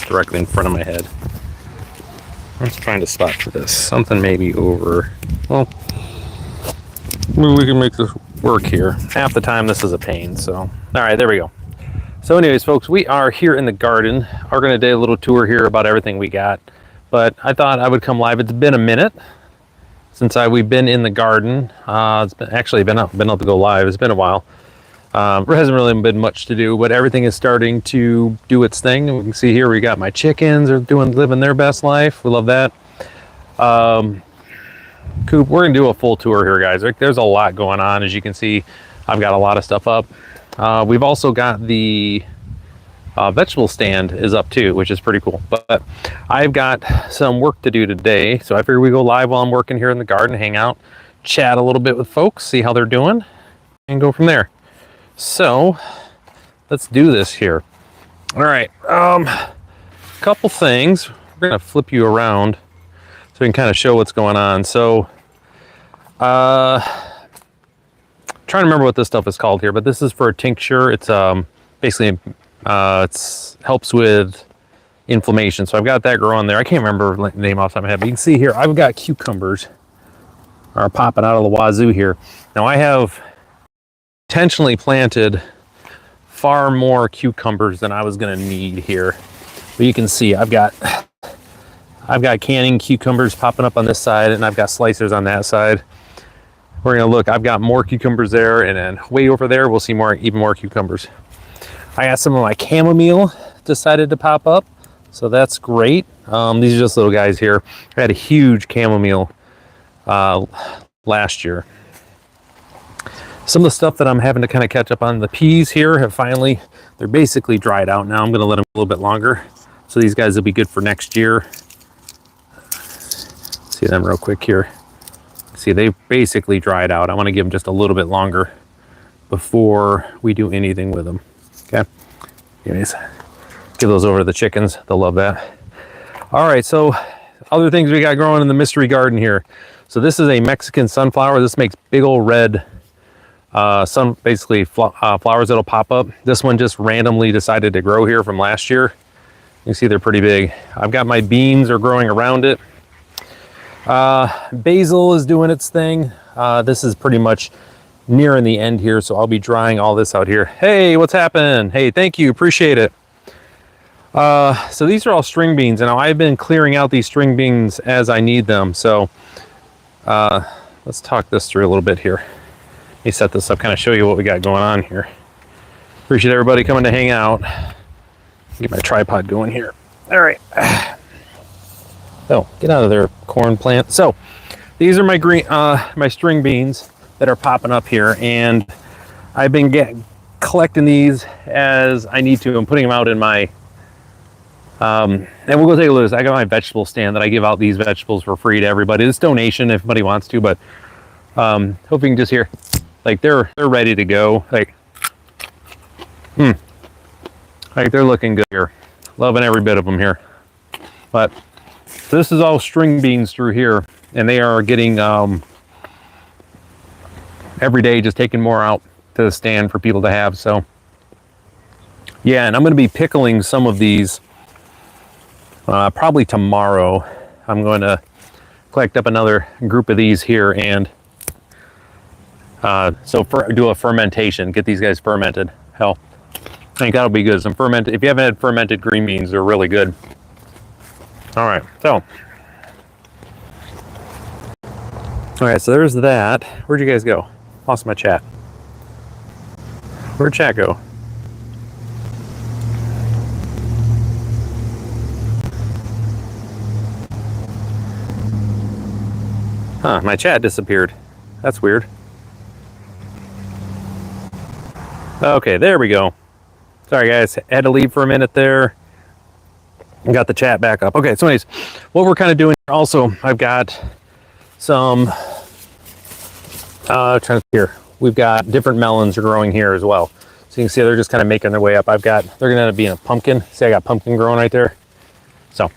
directly in front of my head. I'm just trying to spot for this. Something maybe over. Well, maybe we can make this work here. Half the time this is a pain, so. All right, there we go. So anyways, folks, we are here in the garden. We're going to do a little tour here about everything we got. But I thought I would come live. It's been a minute since we've been in the garden. It's been up to go live. It's been a while. There hasn't really been much to do, but everything is starting to do its thing. We can see here we got my chickens are living their best life. We love that. Coop, we're gonna do a full tour here, guys. There's a lot going on. As you can see, I've got a lot of stuff up. We've also got the vegetable stand is up too, which is pretty cool. But I've got some work to do today, so I figure we go live while I'm working here in the garden, hang out, chat a little bit with folks, see how they're doing, and go from there. So let's do this here. All right, couple things. We're gonna flip you around so we can kind of show what's going on. So trying to remember what this stuff is called here, but this is for a tincture. It's basically it helps with inflammation. So I've got that growing there. I can't remember the name off the top of my head, but you can see here I've got cucumbers are popping out of the wazoo here. Now I have intentionally planted far more cucumbers than I was going to need here. But you can see I've got canning cucumbers popping up on this side, and I've got slicers on that side. We're going to look. I've got more cucumbers there, and then way over there we'll see even more cucumbers. I got some of my chamomile decided to pop up, so that's great. These are just little guys here. I had a huge chamomile last year. Some of the stuff that I'm having to kind of catch up on, the peas here they're basically dried out now. I'm going to let them a little bit longer. So these guys will be good for next year. See them real quick here. See, they basically dried out. I want to give them just a little bit longer before we do anything with them. Okay. Anyways, give those over to the chickens. They'll love that. All right. So other things we got growing in the mystery garden here. So this is a Mexican sunflower. This makes big old red flowers that'll pop up. This one just randomly decided to grow here from last year. You can see they're pretty big. I've got my beans are growing around it. Basil is doing its thing. This is pretty much nearing the end here, so I'll be drying all this out here. Hey, what's happening? Hey, thank you, appreciate it. So these are all string beans, and I've been clearing out these string beans as I need them. So let's talk this through a little bit here. Let me set this up, kind of show you what we got going on here. Appreciate everybody coming to hang out. Get my tripod going here. All right. So get out of there, corn plant. So these are my my string beans that are popping up here, and I've been collecting these as I need to. I'm putting them out in my and we'll go take a look. I got my vegetable stand that I give out these vegetables for free to everybody. It's donation if anybody wants to, but hope you can just hear, like they're ready to go. Like they're looking good here. Loving every bit of them here. But this is all string beans through here, and they are getting every day, just taking more out to the stand for people to have. So yeah, and I'm going to be pickling some of these probably tomorrow. I'm going to collect up another group of these here, and do a fermentation, get these guys fermented. Hell, I think that'll be good. Some fermented, if you haven't had fermented green beans, they're really good. All right, so there's that. Where'd you guys go? Lost my chat. Where'd chat go? Huh, my chat disappeared. That's weird. Okay, there we go. Sorry guys, had to leave for a minute there. Got the chat back up. Okay, so anyways, what we're kind of doing also, I've got some, we've got different melons growing here as well. So you can see they're just kind of making their way up. They're gonna end up being a pumpkin. See, I got pumpkin growing right there. So,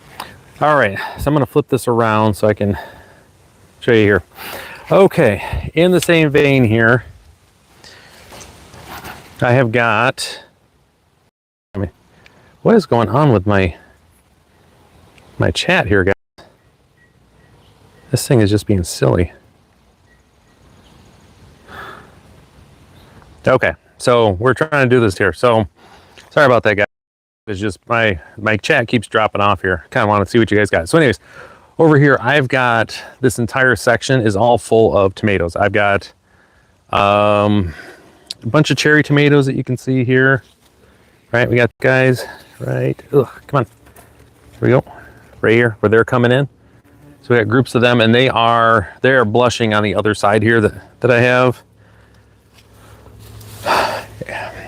all right, so I'm gonna flip this around so I can show you here. Okay, in the same vein here, I have got, what is going on with my my chat here, guys. This thing is just being silly. Okay, so we're trying to do this here. So sorry about that, guys. It's just my chat keeps dropping off here. Kind of want to see what you guys got. So anyways, over here I've got this entire section is all full of tomatoes. I've got a bunch of cherry tomatoes that you can see here. Right, we got guys right. Ugh, come on. Here we go. Right here where they're coming in. So we got groups of them, and they are blushing on the other side here that I have.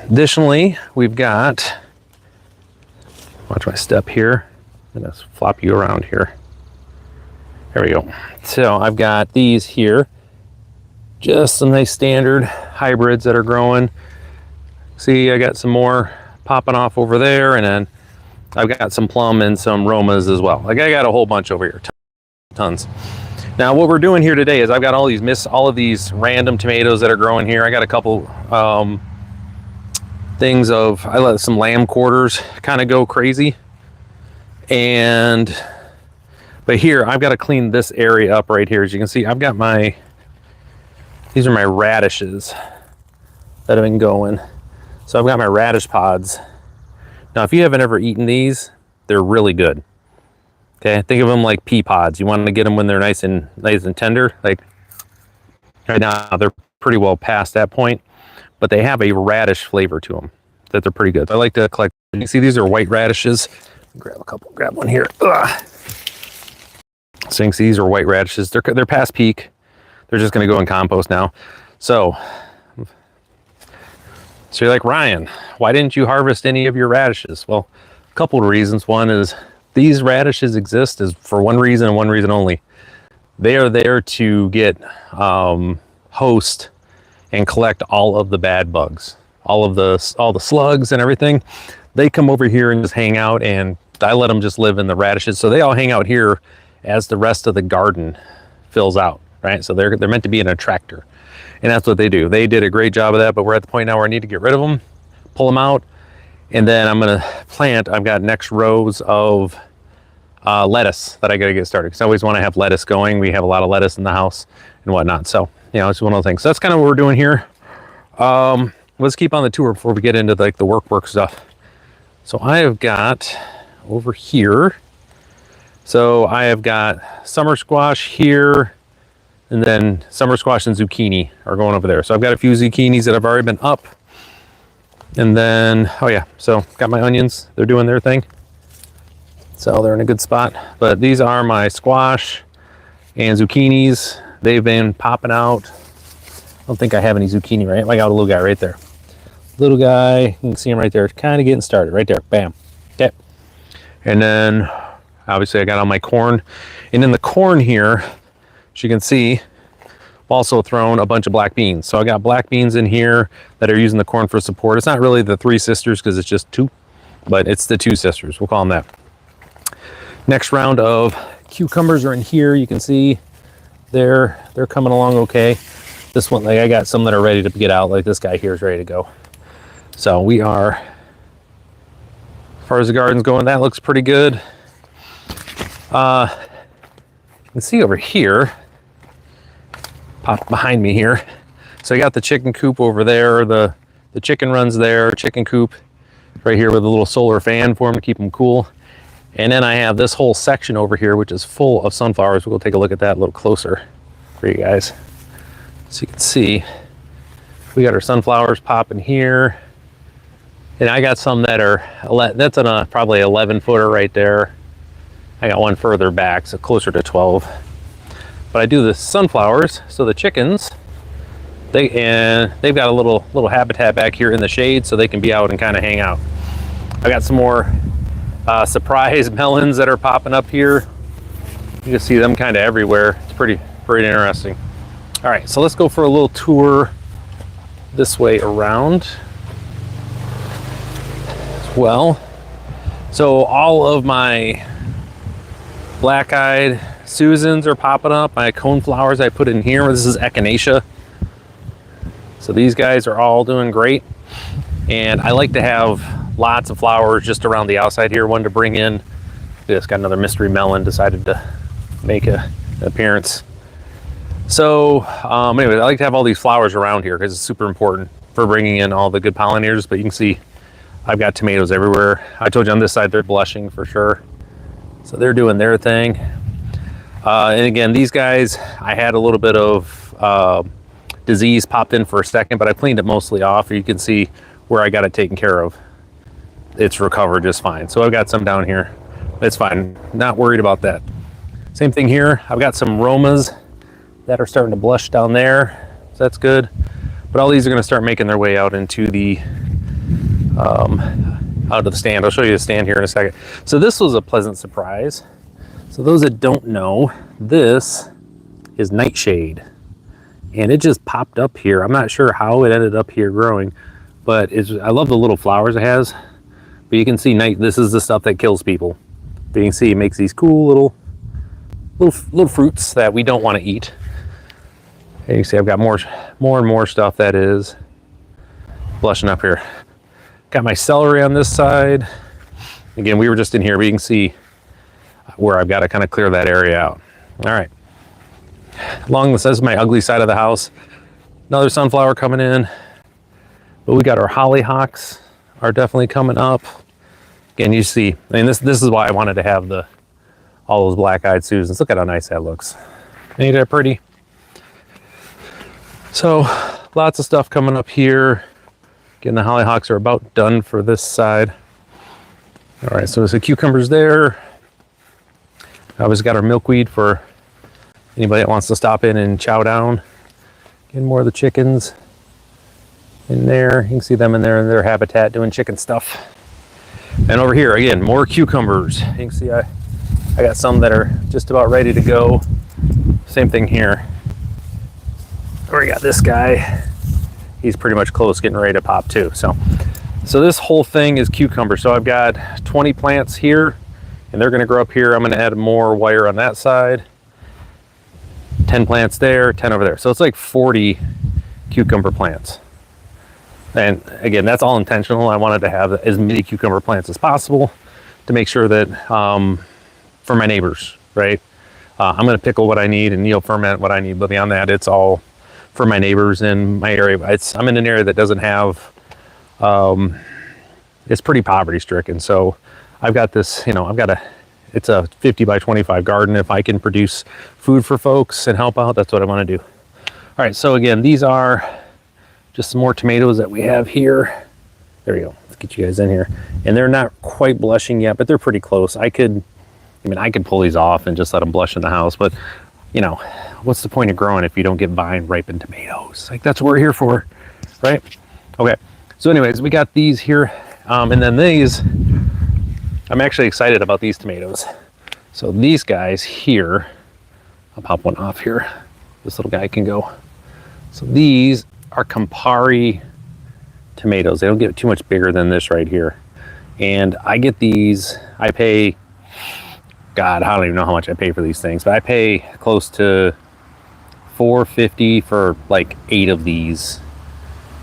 Additionally, we've got, watch my step here. I'm gonna flop you around here. There we go. So I've got these here, just some nice standard hybrids that are growing. See, I got some more popping off over there, and then I've got some plum and some Romas as well. Like I got a whole bunch over here, tons. Now what we're doing here today is I've got all of these random tomatoes that are growing here. I got a couple things of, I let some lamb quarters kind of go crazy. But here I've got to clean this area up right here. As you can see, I've got these are my radishes that have been going. So I've got my radish pods. Now, if you haven't ever eaten these, they're really good. Okay, think of them like pea pods. You want to get them when they're nice and tender. Like right now, they're pretty well past that point, but they have a radish flavor to them that they're pretty good. I like to collect. You see, these are white radishes. Grab one here. Ugh. So you can see these are white radishes. They're past peak. They're just going to go in compost now. So you're like, Ryan, why didn't you harvest any of your radishes? Well, a couple of reasons. One is these radishes exist is for one reason and one reason only. They are there to get host and collect all of the bad bugs, all the slugs and everything. They come over here and just hang out, and I let them just live in the radishes. So they all hang out here as the rest of the garden fills out, right? So they're meant to be an attractor. And that's what they do. They did a great job of that, but we're at the point now where I need to get rid of them, pull them out, and then I'm gonna plant. I've got next rows of lettuce that I gotta get started, because I always wanna have lettuce going. We have a lot of lettuce in the house and whatnot. So, you know, it's one of the things. So that's kind of what we're doing here. Let's keep on the tour before we get into like the work stuff. So I have got over here, so I have got summer squash here, and then summer squash and zucchini are going over there. So I've got a few zucchinis that have already been up. And then, oh yeah, so got my onions. They're doing their thing. So they're in a good spot. But these are my squash and zucchinis. They've been popping out. I don't think I have any zucchini, right? I got a little guy right there. Little guy, you can see him right there. Kind of getting started right there. Bam. Okay. And then, obviously, I got all my corn. And in the corn here, as you can see, I've also thrown a bunch of black beans. So I got black beans in here that are using the corn for support. It's not really the three sisters because it's just two, but it's the two sisters. We'll call them that. Next round of cucumbers are in here. You can see they're coming along okay. This one, like I got some that are ready to get out. Like this guy here is ready to go. So we are, as far as the garden's going, that looks pretty good. You can see over here, pop behind me here. So I got the chicken coop over there. The chicken runs there, chicken coop right here with a little solar fan for them to keep them cool. And then I have this whole section over here, which is full of sunflowers. We'll take a look at that a little closer for you guys. So you can see, we got our sunflowers popping here. And I got some that are, that's on a probably 11 footer right there. I got one further back, so closer to 12. But I do the sunflowers, so the chickens, they've got a little habitat back here in the shade, so they can be out and kind of hang out. I got some more surprise melons that are popping up here. You can see them kind of everywhere. It's pretty interesting. All right, so let's go for a little tour this way around as well. So all of my black-eyed Susans are popping up. My coneflowers I put in here. This is echinacea. So these guys are all doing great. And I like to have lots of flowers just around the outside here. One to bring in Just got another mystery melon decided to make an appearance. So anyway, I like to have all these flowers around here because it's super important for bringing in all the good pollinators. But you can see I've got tomatoes everywhere. I told you on this side they're blushing for sure. So they're doing their thing. And again, these guys, I had a little bit of disease popped in for a second, but I cleaned it mostly off. You can see where I got it taken care of. It's recovered just fine. So I've got some down here. It's fine. Not worried about that. Same thing here. I've got some Romas that are starting to blush down there. So that's good. But all these are going to start making their way out into the out of the stand. I'll show you the stand here in a second. So this was a pleasant surprise. So those that don't know, this is nightshade. And it just popped up here. I'm not sure how it ended up here growing, but I love the little flowers it has. But you can see this is the stuff that kills people. But you can see it makes these cool little fruits that we don't want to eat. And you can see I've got more and more stuff that is blushing up here. Got my celery on this side. Again, we were just in here, but you can see where I've got to kind of clear that area out. All right. This is my ugly side of the house. Another sunflower coming in. But we got our hollyhocks are definitely coming up. Again, you see, I mean, this is why I wanted to have all those black-eyed Susans. Look at how nice that looks. Ain't that pretty? So lots of stuff coming up here. Again, the hollyhocks are about done for this side. All right, so there's the cucumbers there. Obviously got our milkweed for anybody that wants to stop in and chow down. Getting more of the chickens in there. You can see them in there in their habitat doing chicken stuff. And over here, again, more cucumbers. You can see I got some that are just about ready to go. Same thing here. We got this guy. He's pretty much close, getting ready to pop too. So this whole thing is cucumber. So I've got 20 plants here, and they're gonna grow up here. I'm gonna add more wire on that side. 10 plants there, 10 over there. So it's like 40 cucumber plants. And again, that's all intentional. I wanted to have as many cucumber plants as possible to make sure that for my neighbors, right? I'm gonna pickle what I need and ferment what I need, but beyond that, it's all for my neighbors in my area. I'm in an area that doesn't have, it's pretty poverty stricken. So I've got this, it's a 50 by 25 garden. If I can produce food for folks and help out, that's what I want to do. All right, so again, these are just some more tomatoes that we have here. There we go. Let's get you guys in here. And they're not quite blushing yet, but they're pretty close. I could pull these off and just let them blush in the house, but what's the point of growing if you don't get vine ripened tomatoes? Like, that's what we're here for, right? Okay, so anyways, we got these here. And then these, I'm actually excited about these tomatoes. So these guys here, I'll pop one off here. This little guy can go. So these are Campari tomatoes. They don't get too much bigger than this right here. And I get these, I pay, God, I don't even know how much I pay for these things, but I pay close to $4.50 for like 8 of these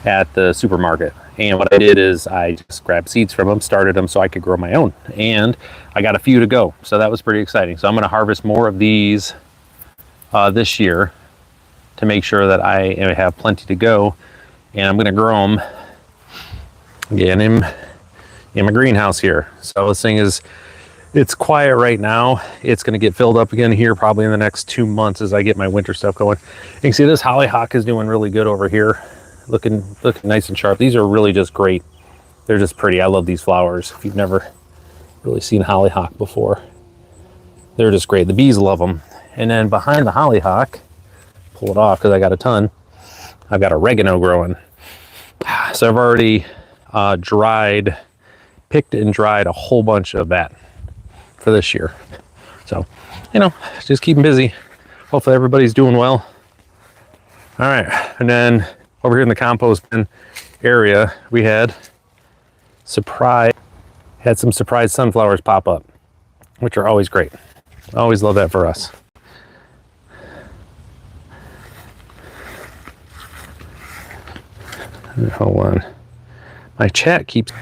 at the supermarket. And what I did is I just grabbed seeds from them, started them so I could grow my own. And I got a few to go. So that was pretty exciting. So I'm going to harvest more of these this year to make sure that I have plenty to go. And I'm going to grow them again in my greenhouse here. So this thing is, it's quiet right now. It's going to get filled up again here probably in the next 2 months as I get my winter stuff going. You can see this hollyhock is doing really good over here. Looking nice and sharp. These are really just great. They're just pretty. I love these flowers. If you've never really seen hollyhock before, they're just great. The bees love them. And then behind the hollyhock, pull it off because I got a ton, I've got oregano growing. So I've already picked and dried a whole bunch of that for this year. So, just keep them busy. Hopefully everybody's doing well. All right, and then over here in the compost bin area, we had some surprise sunflowers pop up, which are always great. I always love that for us. Hold on. My chat keeps...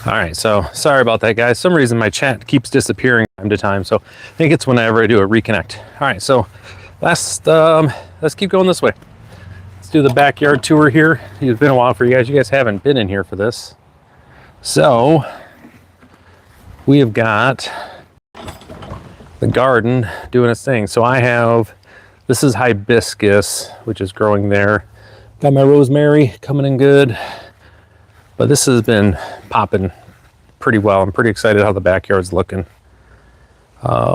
All right, so sorry about that, guys. Some reason my chat keeps disappearing time to time, so I think it's whenever I do a reconnect. All right, so let's keep going this way. Let's do the backyard tour here. It's been a while for you guys. You guys haven't been in here for this. So we have got the garden doing its thing. So this is hibiscus, which is growing there. Got my rosemary coming in good. But this has been popping pretty well. I'm pretty excited how the backyard's looking. Across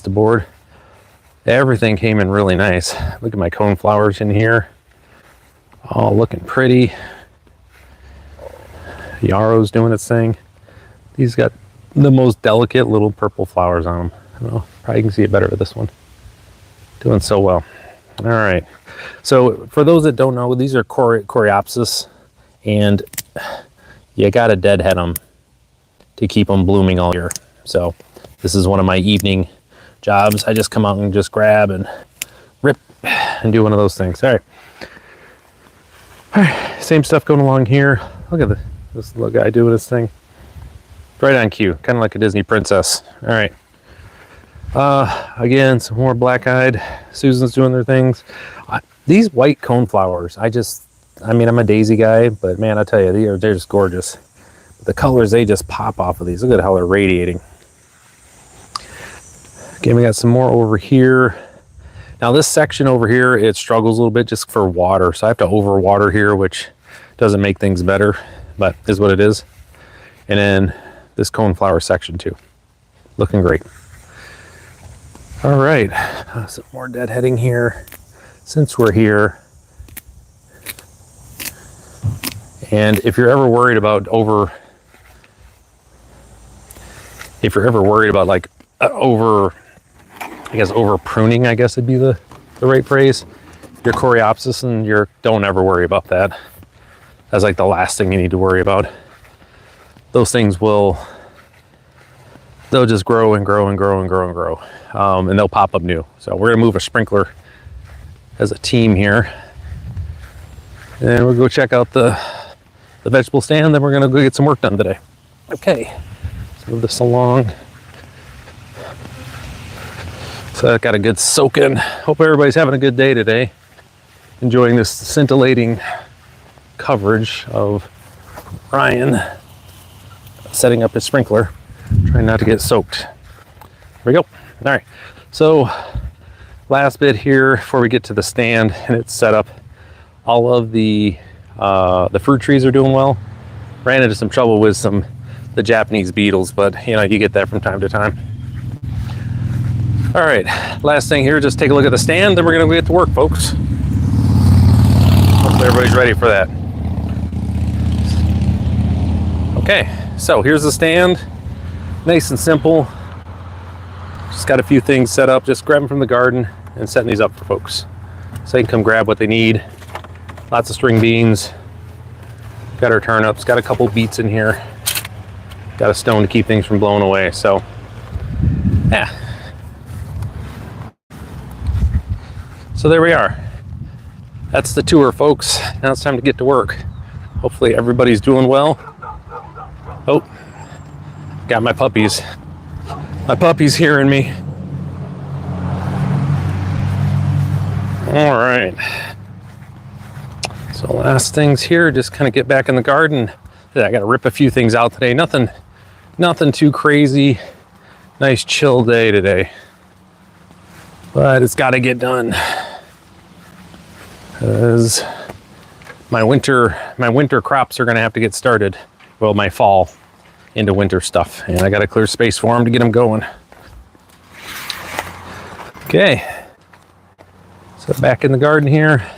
the board. Everything came in really nice. Look at my coneflowers in here. All looking pretty. Yarrow's doing its thing. These got the most delicate little purple flowers on them. I don't know, probably can see it better with this one. Doing so well. All right. So for those that don't know, these are coreopsis, and you gotta deadhead them to keep them blooming all year. So this is one of my evening jobs. I just come out and just grab and rip and do one of those things. All right, same stuff going along here. Look at this little guy doing his thing. Right on cue, kind of like a Disney princess. All right. Again, some more black-eyed. Susan's doing their things. These white coneflowers, I mean, I'm a daisy guy, but man, I tell you, they're just gorgeous. The colors, they just pop off of these. Look at how they're radiating. Okay, we got some more over here. Now this section over here, it struggles a little bit just for water. So I have to overwater here, which doesn't make things better, but is what it is. And then this coneflower section too. Looking great. All right, some more deadheading here since we're here. And if you're ever worried about over pruning, I guess would be the right phrase. Your coreopsis, and don't ever worry about that. That's like the last thing you need to worry about. Those things they'll just grow and grow and grow and grow and grow. And they'll pop up new. So we're gonna move a sprinkler as a team here. And we'll go check out the vegetable stand, then we're gonna go get some work done today. Okay, let's move this along. So I got a good soak in. Hope everybody's having a good day today. Enjoying this scintillating coverage of Ryan setting up his sprinkler. Trying not to get soaked. Here we go. All right, so last bit here before we get to the stand and it's set up. All of the fruit trees are doing well. Ran into some trouble with the Japanese beetles, but you know, you get that from time to time. All right, last thing here, just take a look at the stand, then we're gonna get to work, folks. Hopefully everybody's ready for that. Okay, so here's the stand. Nice and simple. Just got a few things set up, just grabbing from the garden and setting these up for folks. So they can come grab what they need. Lots of string beans. Got our turnips, got a couple beets in here. Got a stone to keep things from blowing away, so yeah. So there we are. That's the tour, folks. Now it's time to get to work. Hopefully everybody's doing well. Oh, got my puppies. My puppy's hearing me. All right. So last things here, just kind of get back in the garden. I got to rip a few things out today. Nothing too crazy. Nice chill day today. But it's got to get done. Because my winter crops are going to have to get started. Well, my fall into winter stuff. And I got to clear space for them to get them going. Okay. So back in the garden here.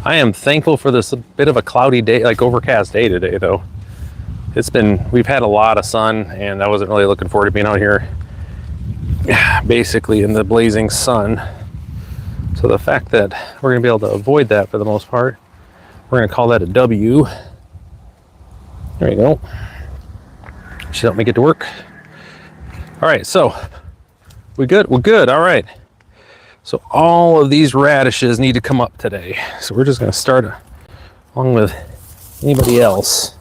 I am thankful for this bit of a cloudy day, like overcast day today though. We've had a lot of sun and I wasn't really looking forward to being out here basically in the blazing sun. So the fact that we're gonna be able to avoid that for the most part, we're gonna call that a W. There you go. Should help me get to work. All right, so we good? We're good, all right. So all of these radishes need to come up today. So we're just gonna start along with anybody else.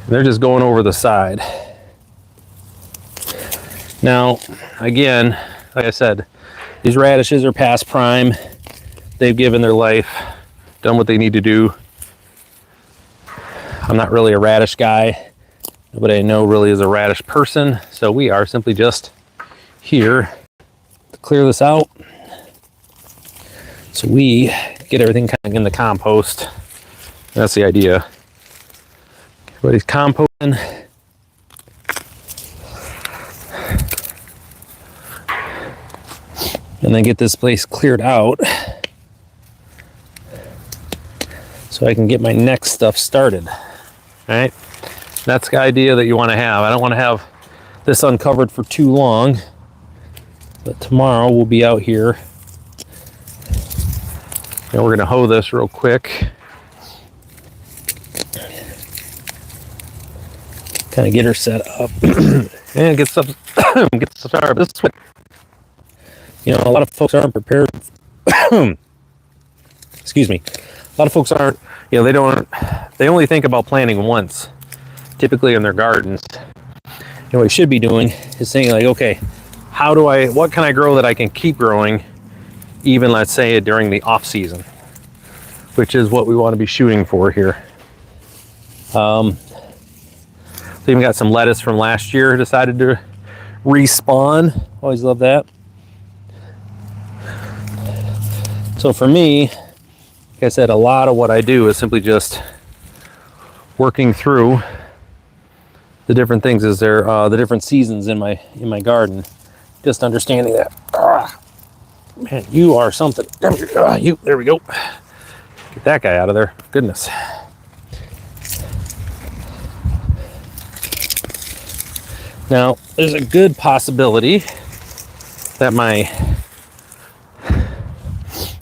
They're just going over the side. Now, again, like I said, these radishes are past prime. They've given their life, done what they need to do. I'm not really a radish guy. Nobody I know really is a radish person. So we are simply just here to clear this out. So we get everything kind of in the compost. That's the idea. Everybody's composting. And then get this place cleared out so I can get my next stuff started. All right, that's the idea that you want to have. I don't want to have this uncovered for too long, but tomorrow we'll be out here and we're going to hoe this real quick. Kind of get her set up and get stuff started this way. You know, a lot of folks aren't prepared. Excuse me. A lot of folks aren't, you know, they only think about planting once, typically in their gardens. And what we should be doing is saying like, okay, what can I grow that I can keep growing even, let's say, during the off season, which is what we want to be shooting for here. So even got some lettuce from last year, decided to respawn. Always love that. So for me, like I said, a lot of what I do is simply just working through the different things as they're the different seasons in my garden. Just understanding that, man, you are something. There we go. Get that guy out of there. Goodness. Now, there's a good possibility that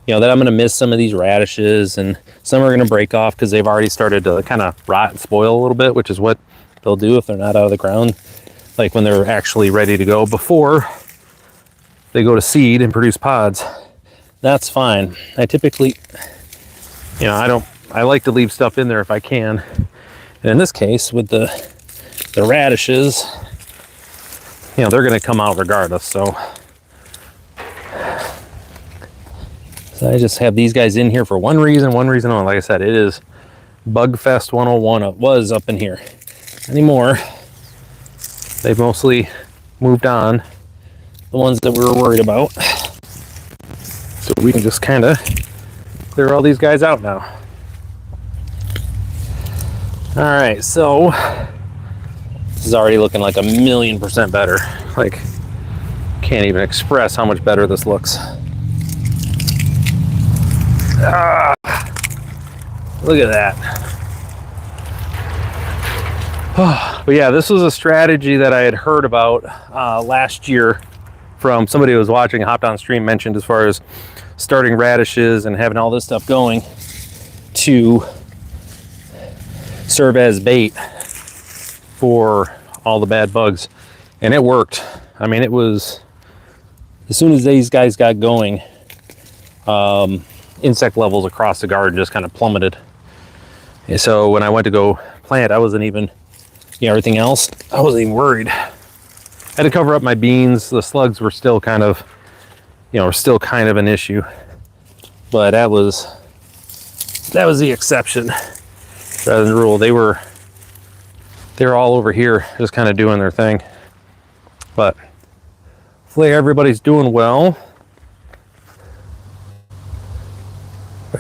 that I'm going to miss some of these radishes, and some are going to break off because they've already started to kind of rot and spoil a little bit, which is what they'll do if they're not out of the ground, like when they're actually ready to go before they go to seed and produce pods. That's fine. I typically, I like to leave stuff in there if I can. And in this case, with the radishes, they're going to come out regardless. So I just have these guys in here for one reason only. Like I said, it is Bugfest 101. It was up in here. Anymore, they've mostly moved on, the ones that we were worried about. So we can just kind of clear all these guys out now. All right, so this is already looking like 1,000,000% better. Like, can't even express how much better this looks. Look at that. But yeah, this was a strategy that I had heard about last year from somebody who was watching, hopped on stream, mentioned as far as starting radishes and having all this stuff going to serve as bait for all the bad bugs. And it worked. I mean, it was, as soon as these guys got going, insect levels across the garden just kind of plummeted. And so when I went to go plant, I wasn't even, everything else, I wasn't even worried. I had to cover up my beans. The slugs were still kind of, an issue. But that was the exception rather than the rule. They were all over here just kind of doing their thing. But hopefully everybody's doing well.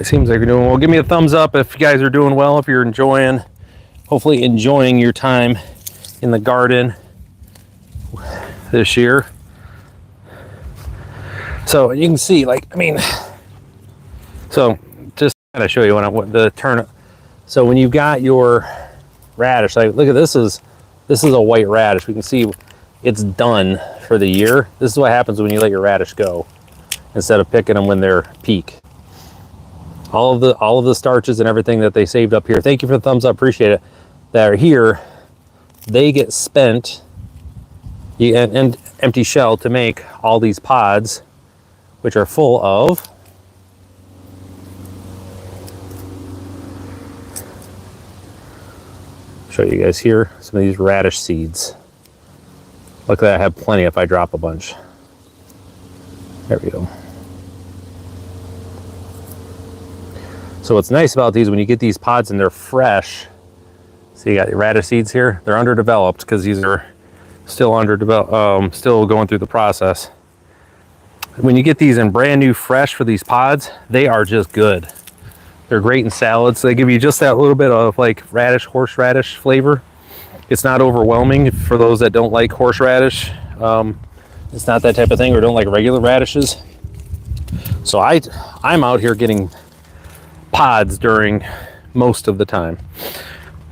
It seems like you're doing well. Give me a thumbs up if you guys are doing well, if you're hopefully enjoying your time in the garden this year. So you can see, so just kind of show you so when you've got your radish, like, look at this is a white radish. We can see it's done for the year. This is what happens when you let your radish go instead of picking them when they're peak. All of the starches and everything that they saved up here, thank you for the thumbs up, appreciate it, that are here, they get spent and empty shell to make all these pods, which are full of Show you guys here some of these radish seeds. Luckily I have plenty if I drop a bunch. There we go. So what's nice about these, when you get these pods and they're fresh, so you got your radish seeds here, they're underdeveloped because these are still underdeveloped, still going through the process. When you get these in brand new fresh for these pods, they are just good. They're great in salads. They give you just that little bit of like radish, horseradish flavor. It's not overwhelming for those that don't like horseradish. It's not that type of thing, or don't like regular radishes. So I'm out here getting pods during most of the time.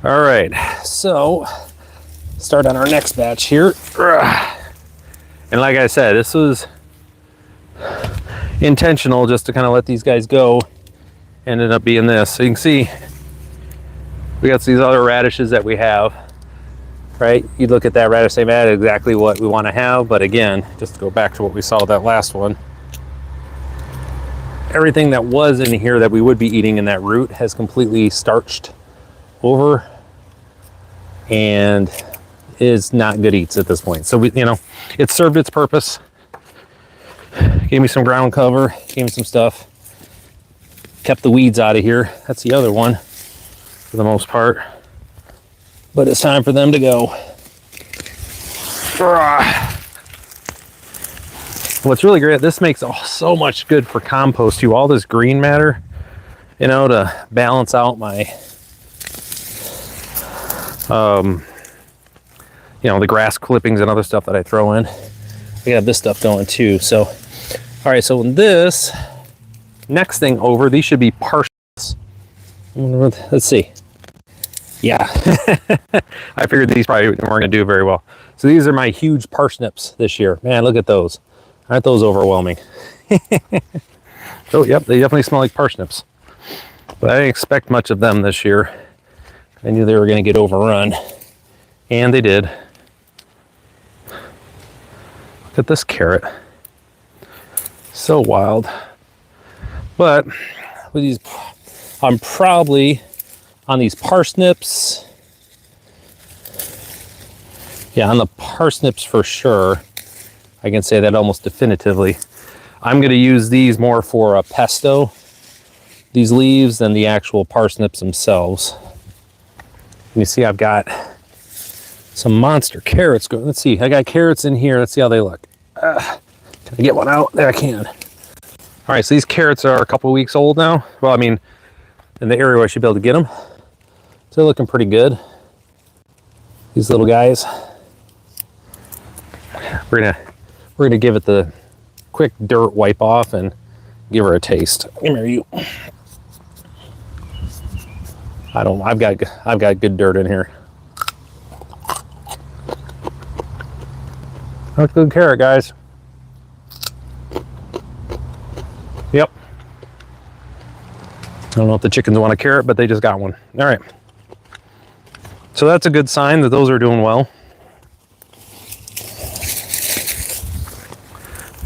All right, so start on our next batch here. And like I said, this was intentional just to kind of let these guys go. Ended up being this. So you can see we got these other radishes that we have, right? You look at that radish, they add exactly what we want to have. But again, just to go back to what we saw with that last one, everything that was in here that we would be eating in that root has completely starched over and is not good eats at this point. So we, you know, it served its purpose. Gave me some ground cover, gave me some stuff. Kept the weeds out of here. That's the other one for the most part. But it's time for them to go. What's really great, this makes so much good for compost too. All this green matter, you know, to balance out my, you know, the grass clippings and other stuff that I throw in. I have this stuff going too. So, all right, so in this next thing over, these should be parsnips. Let's see. Yeah, I figured these probably weren't going to do very well. So these are my huge parsnips this year. Man, look at those. Aren't those overwhelming? Oh, yep, they definitely smell like parsnips. But I didn't expect much of them this year. I knew they were going to get overrun. And they did. Look at this carrot. So wild. But with these, I'm probably on these parsnips. Yeah, on the parsnips for sure. I can say that almost definitively. I'm going to use these more for a pesto, these leaves, than the actual parsnips themselves. You see I've got some monster carrots going. Let's see, I got carrots in here. Let's see how they look. Can I get one out? There I can. All right, so these carrots are a couple weeks old now. Well, I mean, in the area where I should be able to get them. So they're looking pretty good. These little guys. We're gonna give it the quick dirt wipe off and give her a taste. Come here, you. I've got good dirt in here. That's good carrot, guys. Yep. I don't know if the chickens want a carrot, but they just got one. All right. So that's a good sign that those are doing well.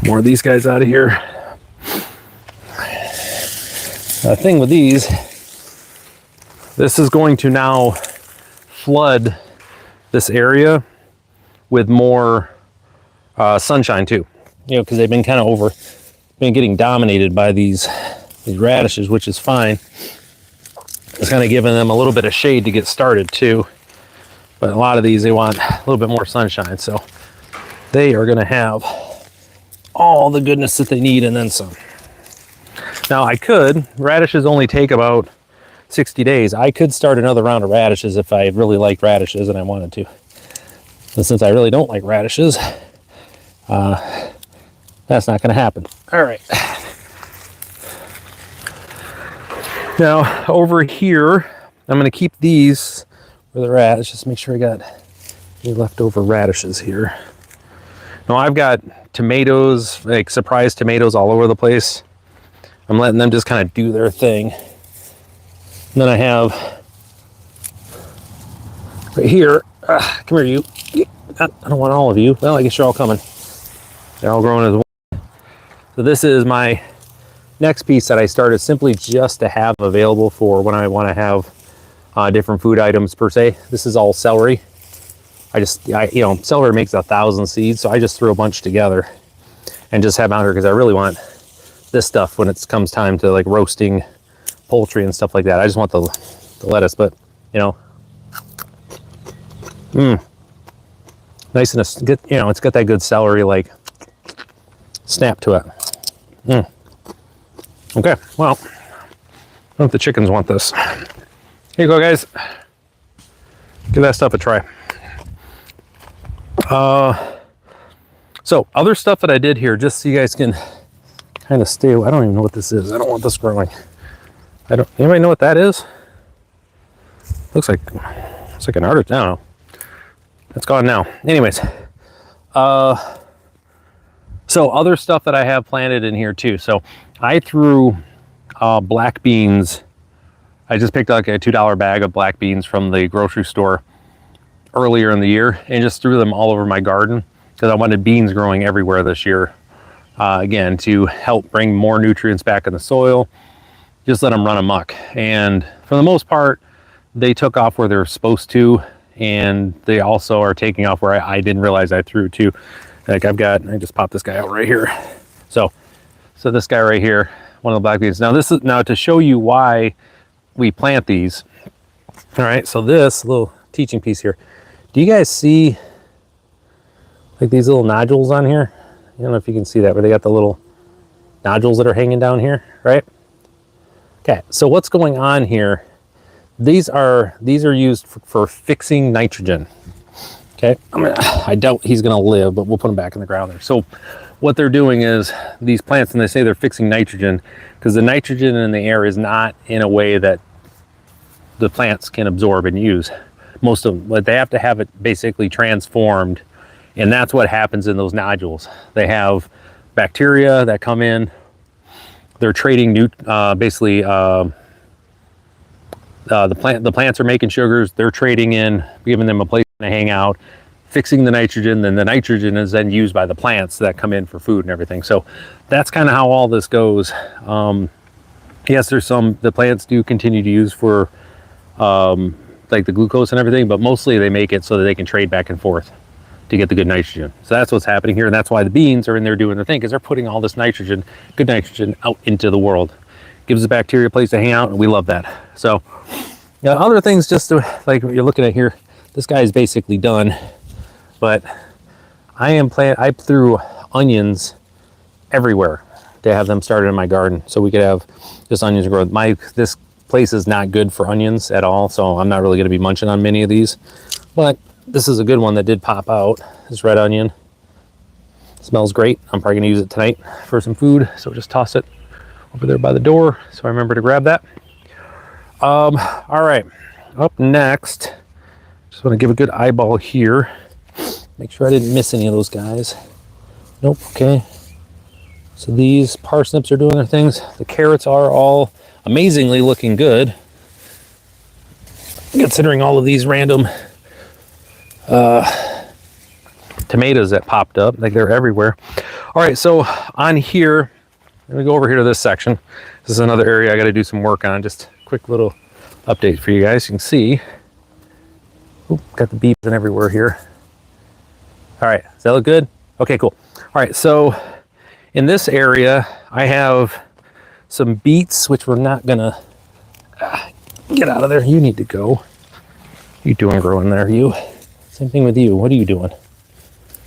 More of these guys out of here. The thing with these, this is going to now flood this area with more sunshine too. You know, because they've been kind of been getting dominated by these radishes, which is fine. It's kind of giving them a little bit of shade to get started too. But a lot of these, they want a little bit more sunshine. So they are going to have all the goodness that they need and then some. Now radishes only take about 60 days. I could start another round of radishes if I really liked radishes and I wanted to. But since I really don't like radishes, that's not going to happen. All right. Now over here, I'm going to keep these where they're at. Let's just make sure I got any leftover radishes here. Now I've got tomatoes, like surprise tomatoes all over the place. I'm letting them just kind of do their thing. And then I have right here, come here you. I don't want all of you. Well, I guess you're all coming. They're all growing as one. So this is my next piece that I started simply just to have available for when I want to have different food items per se. This is all celery. You know, celery makes 1,000 seeds, so I just threw a bunch together and just have them out here because I really want this stuff when it comes time to like roasting poultry and stuff like that. I just want the lettuce, but you know, nice and good. You know, it's got that good celery like snap to it. Okay, well, I don't know if the chickens want this. Here you go, guys. Give that stuff a try. So other stuff that I did here, just so you guys can kind of stay. I don't even know what this is. I don't want this growing. Anybody know what that is? Looks like it's like an artist. I don't know. It's gone now. Anyways, so other stuff that I have planted in here too. So I threw black beans. I just picked like a $2 bag of black beans from the grocery store earlier in the year and just threw them all over my garden because I wanted beans growing everywhere this year. Again, to help bring more nutrients back in the soil, just let them run amok. And for the most part, they took off where they're supposed to, and they also are taking off where I didn't realize I threw too. Like I just popped this guy out right here. So this guy right here, one of the black beans. Now to show you why we plant these. All right, so this little teaching piece here. Do you guys see like these little nodules on here? I don't know if you can see that, but they got the little nodules that are hanging down here, right? Okay, so what's going on here? These are used for fixing nitrogen. Okay, I doubt he's gonna live, but we'll put him back in the ground there. So what they're doing is these plants, and they say they're fixing nitrogen because the nitrogen in the air is not in a way that the plants can absorb and use. Most of them, but they have to have it basically transformed, and that's what happens in those nodules. They have bacteria that come in. They're trading the plants are making sugars. They're trading in, giving them a place to hang out, fixing the nitrogen. Then the nitrogen is then used by the plants that come in for food and everything. So that's kind of how all this goes. Yes, the plants do continue to use for like the glucose and everything, but mostly they make it so that they can trade back and forth to get the good nitrogen. So that's what's happening here, and that's why the beans are in there doing their thing, because they're putting all this nitrogen, good nitrogen, out into the world. Gives the bacteria a place to hang out, and we love that. So other things, just to, like what you're looking at here, this guy is basically done, but I threw onions everywhere to have them started in my garden so we could have just onions grow. This place is not good for onions at all, so I'm not really going to be munching on many of these, but this is a good one that did pop out. This red onion smells great. I'm probably going to use it tonight for some food, so just toss it over there by the door so I remember to grab that. All right, up next, just want to give a good eyeball here, make sure I didn't miss any of those guys. Nope. Okay, so these parsnips are doing their things. The carrots are all amazingly looking good, considering all of these random tomatoes that popped up. Like, they're everywhere. All right, so on here, let me go over here to this section. This is another area I got to do some work on. Just a quick little update for you guys. You can see, got the beeps and everywhere here. All right, does that look good? Okay, cool. All right, so in this area, I have some beets, which we're not gonna get out of there. You need to go. What are you doing growing there, you? Same thing with you. What are you doing?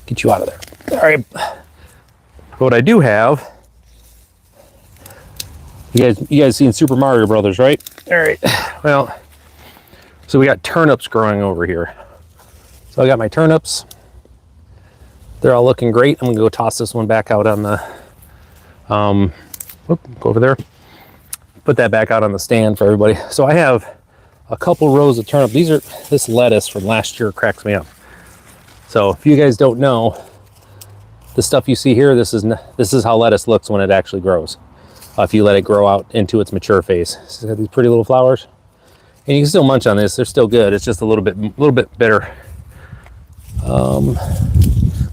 Get you out of there. All right. What I do have, you guys seen Super Mario Brothers, right? All right. Well, so we got turnips growing over here. So I got my turnips. They're all looking great. I'm gonna go toss this one back out on the, go over there. Put that back out on the stand for everybody. So I have a couple rows of turnip. This lettuce from last year cracks me up. So if you guys don't know, the stuff you see here, this is how lettuce looks when it actually grows. If you let it grow out into its mature phase. It's got these pretty little flowers, and you can still munch on this. They're still good. It's just a little bit bitter.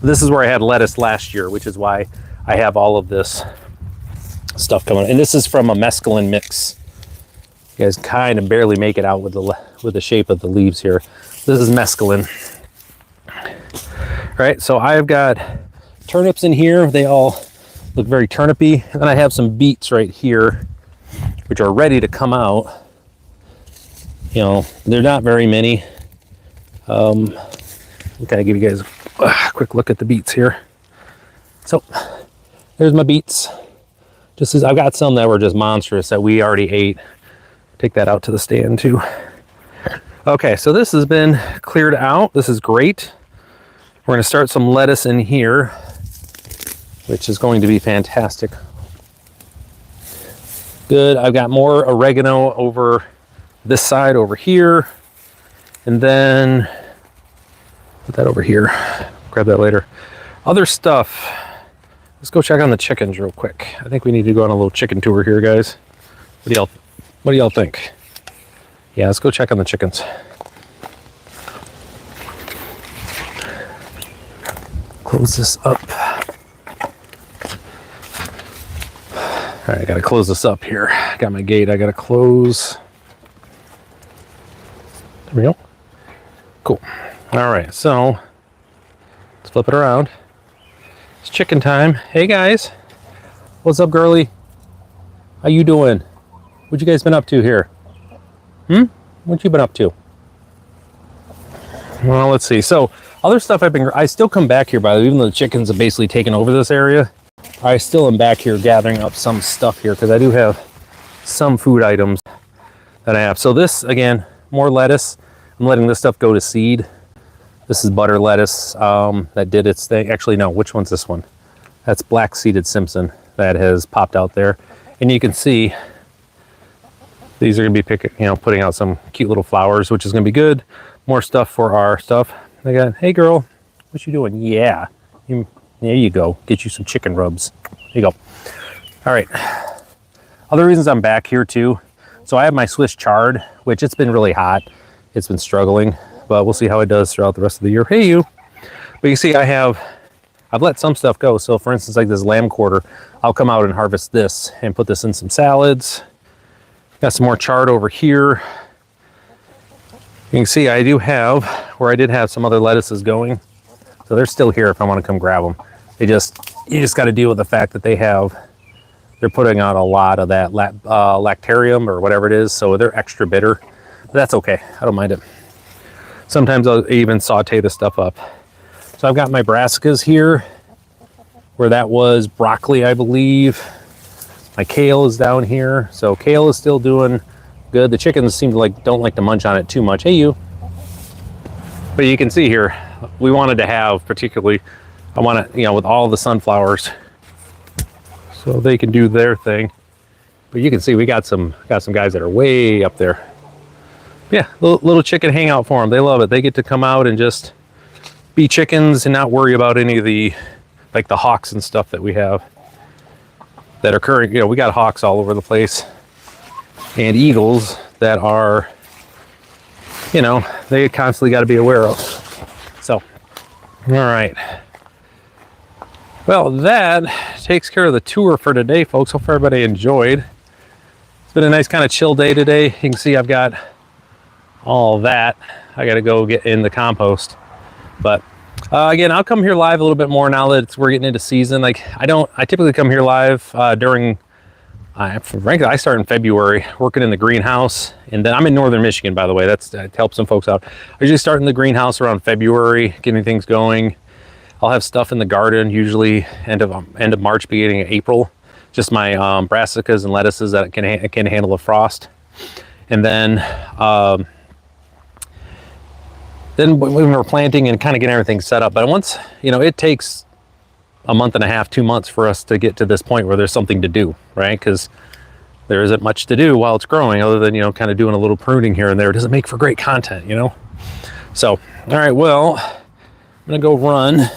This is where I had lettuce last year, which is why I have all of this stuff coming. And this is from a mescaline mix You guys kind of barely make it out with the shape of the leaves here. This is mescaline. All right, so I've got turnips in here. They all look very turnipy. And then I have some beets right here, which are ready to come out. You know, they're not very many. I'll kind of give you guys a quick look at the beets here. So there's my beets. Just as I've got some that were just monstrous that we already ate. Take that out to the stand too. Okay, so this has been cleared out. This is great. We're going to start some lettuce in here, which is going to be fantastic. Good. I've got more oregano over this side over here. And then put that over here. Grab that later. Other stuff. Let's go check on the chickens real quick. I think we need to go on a little chicken tour here, guys. What do y'all think? Yeah, let's go check on the chickens. Close this up. All right, I gotta close this up here. Got my gate, I gotta close. There we go. Cool. All right, so let's flip it around. It's chicken time. Hey guys, what's up, girly? How you doing? What you guys been up to here? What you been up to? Well, let's see. So other stuff I still come back here, by the way, even though the chickens have basically taken over this area. I still am back here gathering up some stuff here because I do have some food items that I have. So this, again, more lettuce. I'm letting this stuff go to seed. This is butter lettuce that did its thing. Actually, no, which one's this one? That's black seeded Simpson that has popped out there. And you can see these are going to be putting out some cute little flowers, which is going to be good. More stuff for our stuff. I got, hey girl, what you doing? Yeah, there you go. Get you some chicken rubs. There you go. All right. Other reasons I'm back here too. So I have my Swiss chard, which it's been really hot. It's been struggling, but we'll see how it does throughout the rest of the year. Hey you. But you see, I've let some stuff go. So for instance, like this lamb quarter, I'll come out and harvest this and put this in some salads. Got some more chard over here. You can see I do have, where I did have some other lettuces going. So they're still here if I want to come grab them. You just got to deal with the fact that they're putting out a lot of that lactarium or whatever it is. So they're extra bitter. But that's okay. I don't mind it. Sometimes I'll even saute the stuff up. So I've got my brassicas here, where that was broccoli, I believe. My kale is down here. So kale is still doing good. The chickens seem to don't like to munch on it too much. Hey you. But you can see here, we wanted to have particularly, I want to, with all the sunflowers, so they can do their thing. But you can see we got some guys that are way up there. Yeah, little chicken hangout for them. They love it. They get to come out and just be chickens and not worry about any of the the hawks and stuff that we have that are current. We got hawks all over the place and eagles that are, they constantly got to be aware of. So, all right. Well, that takes care of the tour for today, folks. Hope everybody enjoyed. It's been a nice kind of chill day today. You can see I've got all that. I got to go get in the compost. But again, I'll come here live a little bit more now that we're getting into season. I typically come here live frankly, I start in February working in the greenhouse, and then I'm in northern Michigan, by the way. That's to help some folks out. I usually start in the greenhouse around February, getting things going. I'll have stuff in the garden usually end of March, beginning of April. Just my brassicas and lettuces that can handle the frost. And then when we're planting and kind of getting everything set up, but once it takes a month and a half, 2 months for us to get to this point where there's something to do, right? Because there isn't much to do while it's growing other than, kind of doing a little pruning here and there. It doesn't make for great content, So, all right, well, I'm gonna go run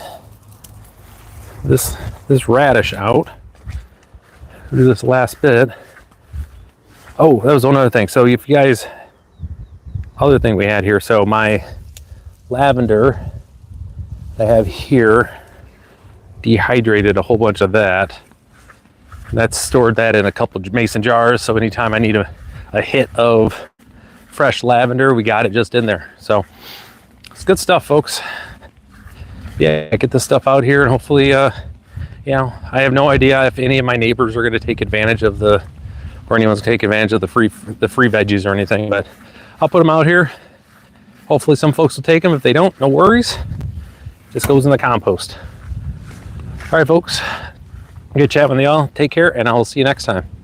this radish out. Do this last bit. Oh, that was one other thing. So if you guys, other thing we had here, so my lavender I have here, dehydrated a whole bunch of that. That's stored that in a couple mason jars, so anytime I need a hit of fresh lavender. We got it just in there. So it's good stuff, folks. Yeah, get this stuff out here, and hopefully, you know, I have no idea if any of my neighbors are going to take advantage of or anyone's going to take advantage of the free veggies or anything, but I'll put them out here. Hopefully some folks will take them. If they don't, no worries. Just goes in the compost. All right, folks. Good chatting with y'all. Take care, and I'll see you next time.